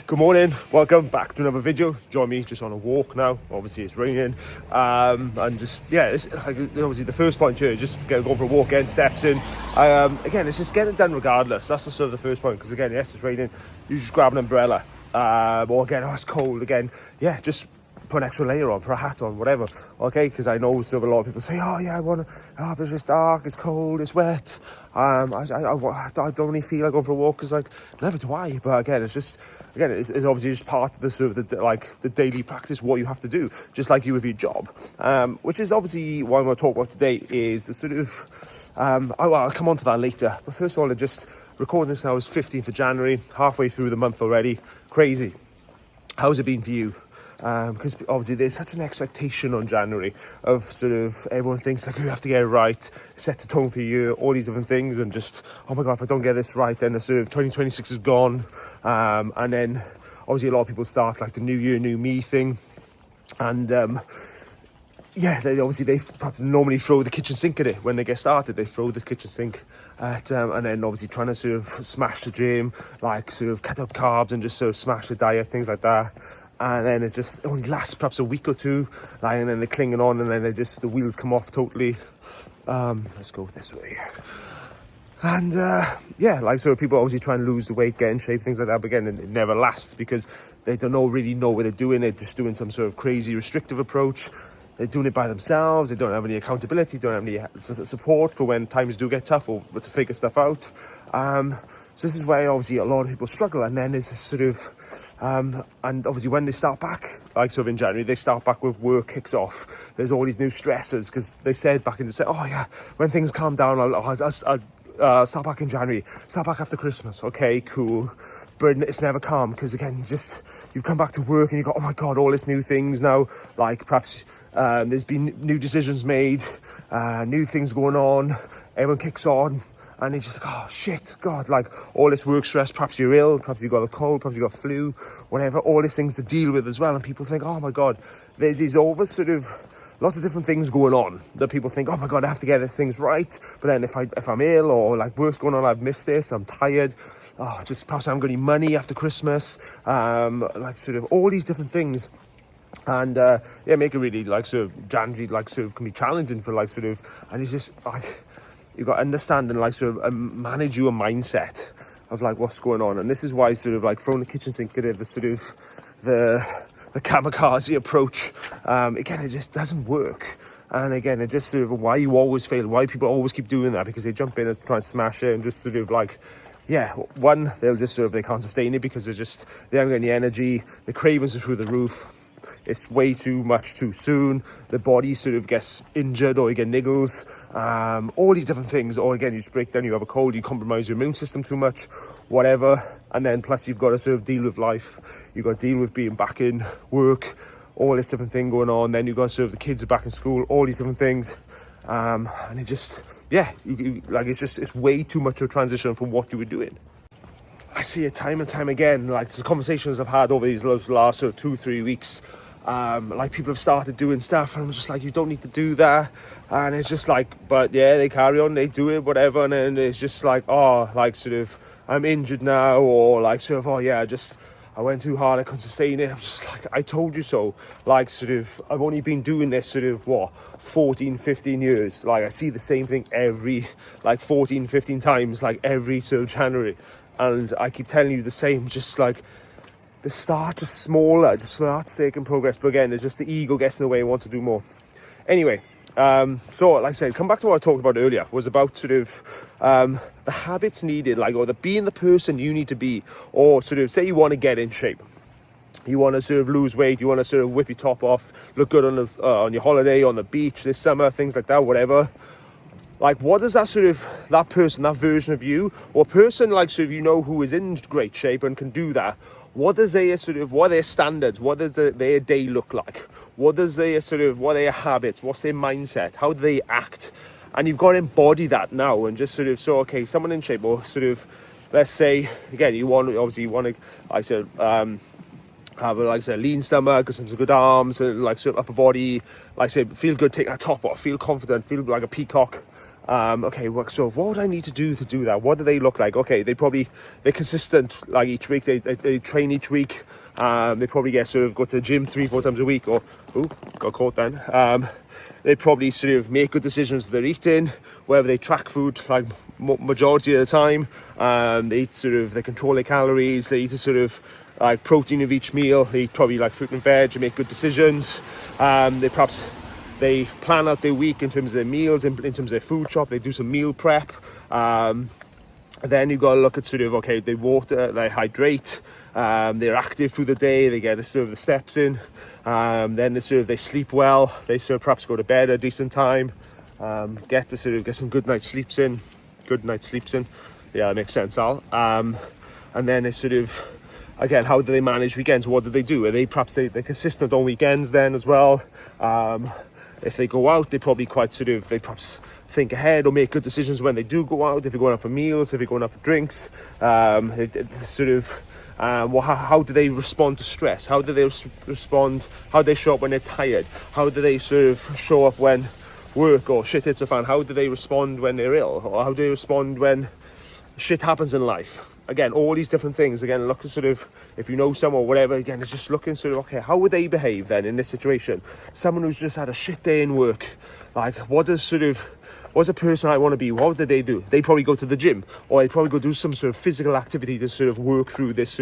Good morning, welcome back to another video. Join me just on a walk now. Obviously it's raining, and just it's like, obviously the first point here, just go for a walk, getting steps in. Again, it's just getting it done regardless. That's the sort of the first point, because again, yes, it's raining, you just grab an umbrella, or again, it's cold again, just put an extra layer on, put a hat on, whatever, okay? Because I know sort of a lot of people say, oh yeah, but it's just dark, it's cold, it's wet. I don't really feel like going for a walk, because like, never do I. But again, it's obviously just part of the sort of the daily practice, what you have to do, just like you with your job. Which is obviously what I'm going to talk about today, is the sort of, I'll come on to that later. But first of all, I just recording this now is 15th of January, halfway through the month already. Crazy. How's it been for you? Because obviously there's such an expectation on January of sort of everyone thinks like you have to get it right, set the tone for you, all these different things, and just, oh my god, if I don't get this right, then the sort of 2026 is gone. And then obviously a lot of people start like the new year, new me thing, and they probably normally throw the kitchen sink at it when they get started. They throw the kitchen sink at, and then obviously trying to sort of smash the gym, like sort of cut up carbs and just sort of smash the diet, things like that. And then it just only lasts perhaps a week or two, like, and then they're clinging on, and then the wheels come off totally. Let's go this way. And so people obviously try and lose the weight, get in shape, things like that. But again, it never lasts, because they don't really know what they're doing. They're just doing some sort of crazy restrictive approach. They're doing it by themselves. They don't have any accountability, don't have any support for when times do get tough, or to figure stuff out. So this is where obviously a lot of people struggle. And then there's this sort of, and obviously when they start back, like sort of in January, they start back with work kicks off. There's all these new stresses, because they said back in the oh yeah, when things calm down, I'll start back in January, start back after Christmas. Okay, cool. But it's never calm, because again, just you've come back to work and you go, oh my god, all these new things now. Like perhaps there's been new decisions made, new things going on. Everyone kicks on. And it's just like, oh shit, God, like all this work stress, perhaps you're ill, perhaps you've got a cold, perhaps you've got flu, whatever, all these things to deal with as well. And people think, oh my God, there's these sort of lots of different things going on that people think, oh my God, I have to get things right. But then if I'm ill, or like work's going on, I've missed this, I'm tired, just perhaps I haven't got any money after Christmas, like sort of all these different things. And make it really like sort of January, like sort of can be challenging for like sort of, and it's just like, you've got to understand and like sort of manage your mindset of like what's going on. And this is why sort of like throwing the kitchen sink at it, the sort of the kamikaze approach, again, it just doesn't work. And again, it just sort of why you always fail, why people always keep doing that, because they jump in and try and smash it and just sort of like, one, they can't sustain it, because they haven't got any energy, the cravings are through the roof. It's way too much too soon. The body sort of gets injured, or you get niggles, all these different things. Or again, you just break down, you have a cold, you compromise your immune system too much, whatever. And then plus you've got to sort of deal with life. You've got to deal with being back in work, all this different thing going on. Then you've got to sort of the kids are back in school, all these different things. And it just, it's way too much of a transition from what you were doing. I see it time and time again, like the conversations I've had over these last sort of 2-3 weeks, like people have started doing stuff, and I'm just like, you don't need to do that. And it's just like, but yeah, they carry on, they do it, whatever. And then it's just like, oh, like sort of, I'm injured now, or like sort of, oh yeah, I went too hard, I couldn't sustain it. I'm just like, I told you so. Like sort of, I've only been doing this sort of 14-15 years. Like I see the same thing every like 14-15 times, like every sort of January. And I keep telling you the same, just like the start is smaller, just start taking progress. But again, it's just the ego gets in the way and wants to do more. Anyway, so like I said, come back to what I talked about earlier, was about sort of the habits needed, like, or the being the person you need to be, or sort of say you want to get in shape. You want to sort of lose weight, you want to sort of whip your top off, look good on your holiday, on the beach this summer, things like that, whatever. Like, what does that person, that version of you, or person like sort of, who is in great shape and can do that, what are their standards? What does their day look like? What are their habits? What's their mindset? How do they act? And you've got to embody that now, and just sort of, so, okay, someone in shape, or sort of, let's say, again, you want to, like I said, have a lean stomach, some good arms, and like sort of upper body, like I said, feel good taking a top off, feel confident, feel like a peacock. Okay, so what would I need to do that? What do they look like? Okay, they're consistent, like each week, they train each week. They probably go to the gym 3-4 times a week, or, got caught then. They probably sort of make good decisions with their eating, whether they track food, like majority of the time. They eat they control their calories, they eat like protein of each meal, they eat probably like fruit and veg, and make good decisions. They plan out their week in terms of their meals, in terms of their food shop. They do some meal prep. Then you've got to look at they water, they hydrate, they're active through the day, they get the steps in. Then they sleep well, they perhaps go to bed at a decent time, get some good night's sleeps in. Yeah, that makes sense, Al. And then it's again, how do they manage weekends? What do they do? Are they're consistent on weekends then as well? If they go out, they probably they perhaps think ahead or make good decisions when they do go out. If they're going out for meals, if they're going out for drinks, how do they respond to stress? How do they respond? How do they show up when they're tired? How do they show up when work or shit hits a fan? How do they respond when they're ill? Or how do they respond when shit happens in life? Again, all these different things. Again, look at if you know someone or whatever, again, it's just looking okay, how would they behave then in this situation? Someone who's just had a shit day in work, like what's a person I want to be? What do they do? They probably go to the gym, or they probably go do some physical activity to work through this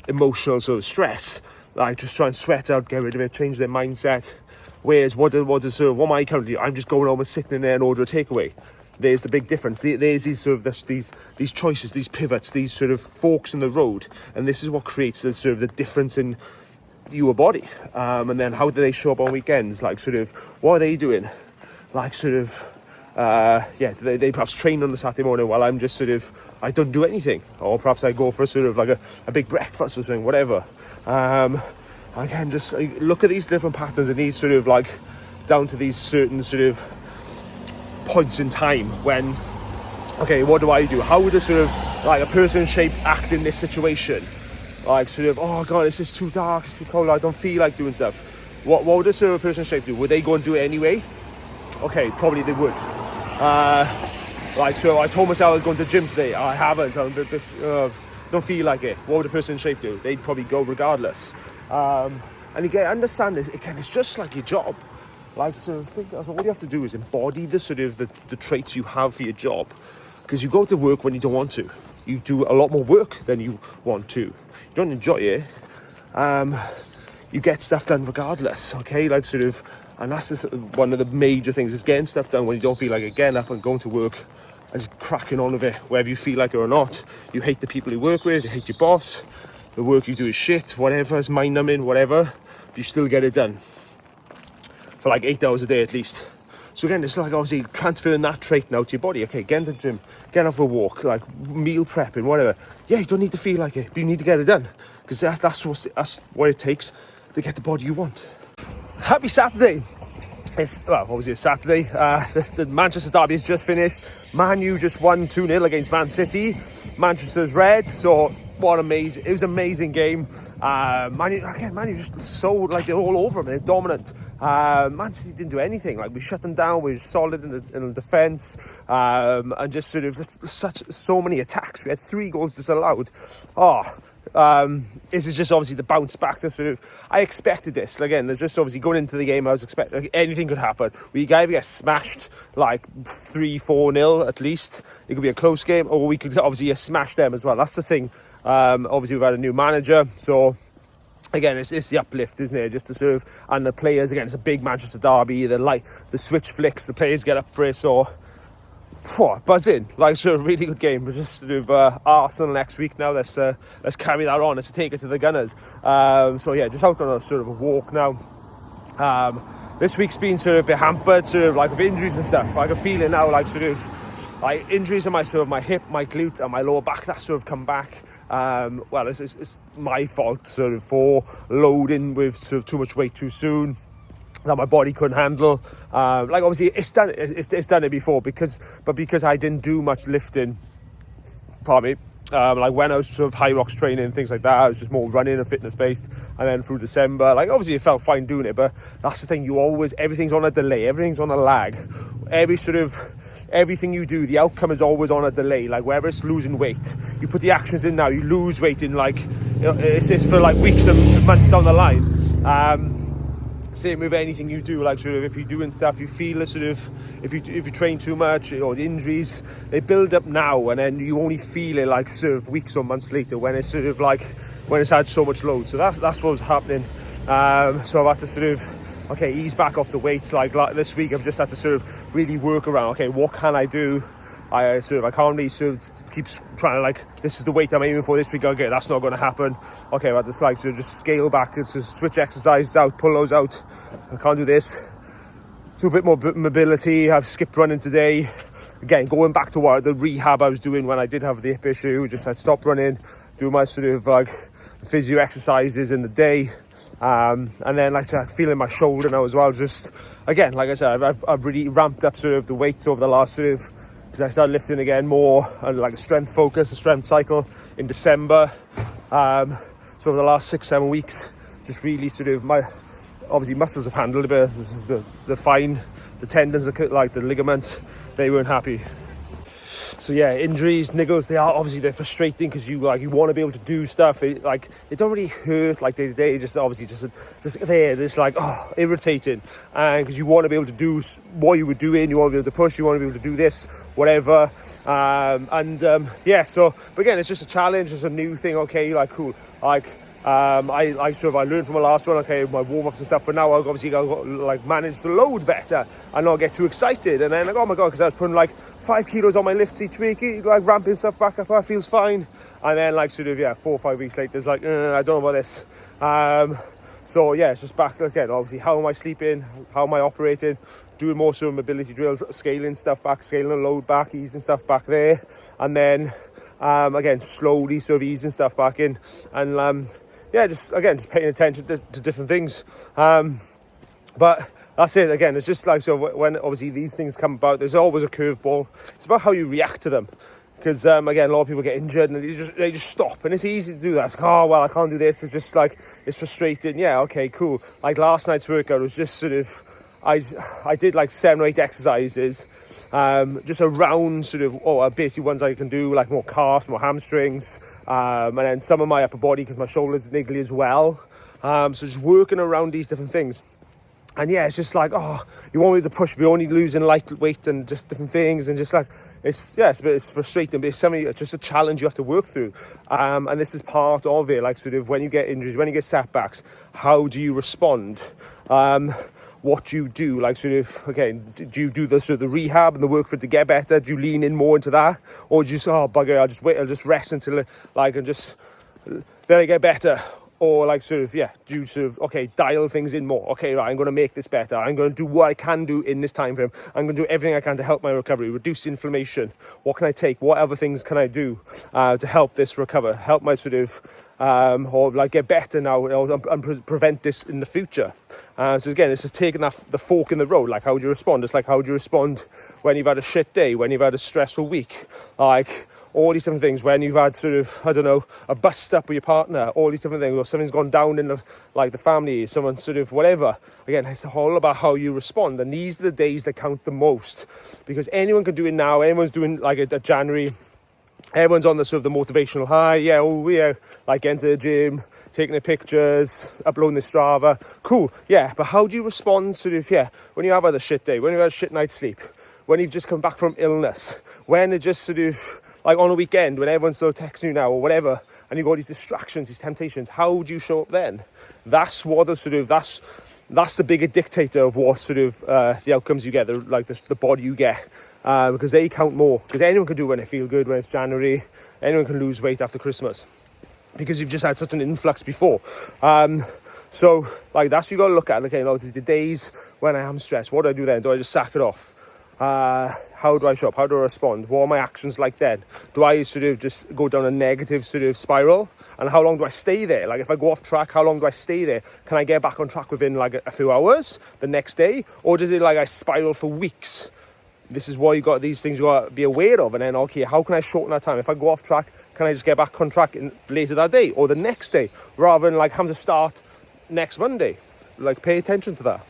emotional stress, like just try and sweat out, get rid of it, change their mindset. Whereas what am I currently doing? I'm just going home and sitting in there and order a takeaway. There's the big difference. There's these choices, these pivots, these forks in the road, and this is what creates the difference in your body. And then how do they show up on weekends? Like what are they doing? Like they perhaps train on the Saturday morning while I'm just I don't do anything, or perhaps I go for a big breakfast or something, whatever. Again, just look at these different patterns and these down to these certain points in time when, okay, what do I do? How would a person in shape act in this situation? Like oh god, this is too dark, it's too cold, I don't feel like doing stuff. What would a person in shape do? Would they go and do it anyway? Okay, probably they would. So I told myself I was going to the gym today. I haven't. Don't feel like it. What would a person in shape do? They'd probably go regardless. And again, understand this. Again, it's just like your job. All you have to do is embody the traits you have for your job, because you go to work when you don't want to. You do a lot more work than you want to. You don't enjoy it. You get stuff done regardless. Okay, and that's one of the major things is getting stuff done when you don't feel like it. Getting up and going to work and just cracking on with it, whether you feel like it or not. You hate the people you work with. You hate your boss. The work you do is shit. Whatever, it's mind-numbing. Whatever, but you still get it done. For 8 hours a day at least. So again, it's obviously transferring that trait now to your body. Okay, get in the gym, get off a walk, meal prepping, whatever. Yeah, you don't need to feel like it, but you need to get it done, because that's what it takes to get the body you want. Happy Saturday. It's obviously Saturday. The Manchester derby has just finished. Man U just won 2-0 against Man City. Manchester's red, so it was an amazing game. Man U just so they're all over them. They're dominant. Man City didn't do anything. We shut them down. We were solid in the defence, and just so many attacks. We had 3 goals disallowed. This is just obviously the bounce back. I expected this. Again, there's just obviously going into the game, I was expecting anything could happen. We either get smashed 3-4-0 at least. It could be a close game, or we could obviously smash them as well. That's the thing. Obviously, we've had a new manager, so again, it's the uplift, isn't it? Just to and the players, again, it's a big Manchester derby. The switch flicks, the players get up for it, so buzzing. Really good game. We're just Arsenal next week now. Let's carry that on. Let's take it to the Gunners. Just out on a walk now. This week's been a bit hampered, with injuries and stuff. I can feel it now, injuries in my hip, my glute, and my lower back. That's come back. It's my fault for loading with too much weight too soon that my body couldn't handle. Obviously it's done it before because I didn't do much lifting. Pardon me. When I was high rocks training and things like that, I was just more running and fitness based. And then through December, obviously it felt fine doing it, but that's the thing. Everything's on a delay, everything's on a lag. Every everything you do, the outcome is always on a delay. Like whether it's losing weight, you put the actions in now, you lose weight in like, it's for like weeks and months down the line. Same with anything you do, like sort of if you're doing stuff, you feel a sort of, if you train too much, or the injuries, they build up now, and then you only feel it like sort of weeks or months later when it's sort of like, when it's had so much load. So that's what was happening. So I've had to sort of, ease back off the weights. Like this week, I've just had to sort of really work around, okay, what can I do? I can't really sort of keep trying to like, this is the weight I'm aiming for this week. Okay, that's not going to happen. Okay, I just like to just scale back, to switch exercises out, pull those out. I can't do this. Do a bit more mobility. I've skipped running today. Again, going back to what the rehab I was doing when I did have the hip issue. Just I'd stop running, do my sort of like physio exercises in the day. And then like I said, feeling my shoulder now as well. Just again, like I said, I've really ramped up sort of the weights over the last sort of, because I started lifting again more and like a strength focus, a strength cycle in December. So over the last 6-7 weeks, just really sort of obviously muscles have handled a bit. The fine, the tendons, like the ligaments, they weren't happy. So yeah, injuries, niggles, they're frustrating because you want to be able to do stuff. They don't really hurt like day to day. Just there, just like irritating, and because you want to be able to do what you were doing, you want to be able to push, you want to be able to do this, whatever. So but again, it's just a challenge. It's a new thing. Okay, like cool, like. I learned from my last one, okay, my warm-ups and stuff, but now I've obviously got to like manage the load better and not get too excited. And then like, oh my God, because I was putting like 5 kilos on my lifts each week, like ramping stuff back up, it feels fine. And then like 4 or 5 weeks later, it's like, I don't know about this. So yeah, it's just back again, obviously, how am I sleeping? How am I operating? Doing more sort of mobility drills, scaling stuff back, scaling the load back, easing stuff back there. And then, again, slowly sort of easing stuff back in. And, just paying attention to different things. But that's it. Again, it's just like, so when obviously these things come about, there's always a curveball. It's about how you react to them. Because, again, a lot of people get injured and they just stop. And it's easy to do that. It's like, oh, well, I can't do this. It's just like, it's frustrating. Yeah, okay, cool. Like last night's workout was just sort of, I did like 7 or 8 exercises, just around sort of, basically ones I can do, like more calves, more hamstrings, and then some of my upper body because my shoulders are niggly as well. So just working around these different things. And yeah, it's just like, you want me to push, but you're only losing light weight and just different things. And just like, it's frustrating, but it's just a challenge you have to work through. And this is part of it, like sort of when you get injuries, when you get setbacks, how do you respond? What you do, like sort of, again, do you do the sort of the rehab and the work for it to get better? Do you lean in more into that? Or do you just, bugger, I'll just rest until then I get better? Or like sort of, do you sort of, dial things in more? Okay, right, I'm going to make this better. I'm going to do what I can do in this time frame. I'm going to do everything I can to help my recovery, reduce inflammation. What can I take? What other things can I do to help this recover? Help my sort of, or like get better now and prevent this in the future. So again, it's just taking the fork in the road. Like, how would you respond? It's like, how would you respond when you've had a shit day, when you've had a stressful week? Like, all these different things, when you've had sort of, I don't know, a bust up with your partner, all these different things, or something's gone down in the family, someone sort of whatever. Again, it's all about how you respond. And these are the days that count the most, because anyone can do it now. Anyone's doing like a January. Everyone's on the sort of the motivational high. Like getting to the gym, taking the pictures, uploading the Strava. Cool, yeah. But how do you respond sort of, when you have had a shit day, when you've had a shit night's sleep, when you've just come back from illness, when it just sort of, like on a weekend, when everyone's still texting you now or whatever, and you've got these distractions, these temptations, how would you show up then? That's what the sort of, that's the bigger dictator of what sort of the outcomes you get, the body you get. Because they count more. Because anyone can do it when they feel good, when it's January. Anyone can lose weight after Christmas. Because you've just had such an influx before. So, like, that's what you got to look at. Okay, the days when I am stressed, what do I do then? Do I just sack it off? How do I show up? How do I respond? What are my actions like then? Do I sort of just go down a negative sort of spiral? And how long do I stay there? Like, if I go off track, how long do I stay there? Can I get back on track within like a few hours the next day? Or does it like I spiral for weeks? This is why these things you got to be aware of. And then, okay, how can I shorten that time? If I go off track, can I just get back on track later that day or the next day, rather than like having to start next Monday? Like, pay attention to that.